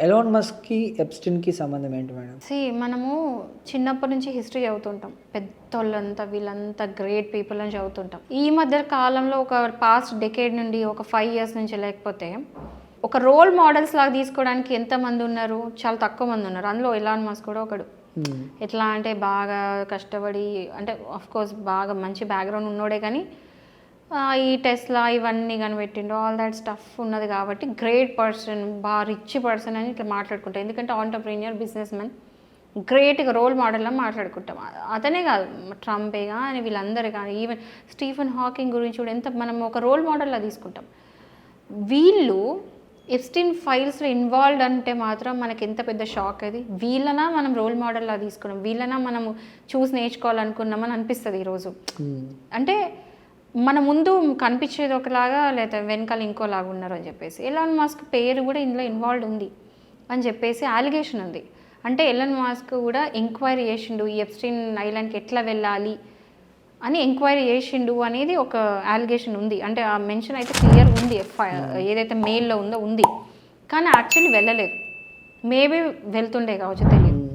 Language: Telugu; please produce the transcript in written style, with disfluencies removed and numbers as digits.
ఎలాన్ మస్క్కి ఎప్స్టీన్కి సంబంధం ఏంటి మేడం? మనము చిన్నప్పటి నుంచి హిస్టరీ చదువుతుంటాం, పెద్దోళ్ళంతా వీళ్ళంతా గ్రేట్ పీపుల్ అని చదువుతుంటాం. ఈ మధ్య కాలంలో ఒక పాస్ట్ డెకేడ్ నుండి ఒక 5 years నుంచి లేకపోతే ఒక రోల్ మోడల్స్ లాగా తీసుకోవడానికి ఎంతమంది ఉన్నారు? చాలా తక్కువ మంది ఉన్నారు. అందులో ఎలాన్ మస్క్ కూడా ఒకడు. ఎట్లా అంటే బాగా కష్టపడి, అంటే ఆఫ్కోర్స్ బాగా మంచి బ్యాక్గ్రౌండ్ ఉన్నోడే, కానీ ఈ టెస్లా ఇవన్నీ కనిపెట్టిండు, ఆల్ దాట్ స్టఫ్ ఉన్నది కాబట్టి గ్రేట్ పర్సన్, బాగా రిచ్ పర్సన్ అని ఇట్లా మాట్లాడుకుంటాం. ఎందుకంటే ఆంటర్ప్రీనియర్, బిజినెస్ మ్యాన్, గ్రేట్గా రోల్ మోడల్లా మాట్లాడుకుంటాం. అతనే కాదు, ట్రంపే కానీ వీళ్ళందరూ కానీ, ఈవెన్ స్టీఫెన్ హాకింగ్ గురించి కూడా ఎంత మనం ఒక రోల్ మోడల్లా తీసుకుంటాం. వీళ్ళు ఎప్స్టీన్ ఫైల్స్లో ఇన్వాల్వ్డ్ అంటే మాత్రం మనకి ఎంత పెద్ద షాక్ అది. వీళ్ళనా మనం రోల్ మోడల్లా తీసుకున్నాం, వీళ్ళనా మనము చూసి నేర్చుకోవాలనుకున్నామని అనిపిస్తుంది ఈరోజు. అంటే మన ముందు కనిపించేది ఒకలాగా, లేదా వెనకాల ఇంకోలాగా ఉన్నారు అని చెప్పేసి. ఎలాన్ మస్క్ పేరు కూడా ఇందులో ఇన్వాల్వ్డ్ ఉంది అని చెప్పేసి అలిగేషన్ ఉంది. అంటే ఎలాన్ మస్క్ కూడా ఎంక్వైరీ చేసిండు, ఈ ఎప్స్టీన్ ఐలాండ్కి ఎట్లా వెళ్ళాలి అని ఎంక్వైరీ చేసిండు అనేది ఒక అలిగేషన్ ఉంది. అంటే ఆ మెన్షన్ అయితే క్లియర్ ఉంది, ఏదైతే మెయిల్లో ఉందో ఉంది. కానీ యాక్చువల్లీ వెళ్ళలేదు. మేబీ వెళ్తుండే కావచ్చు, తెలియదు.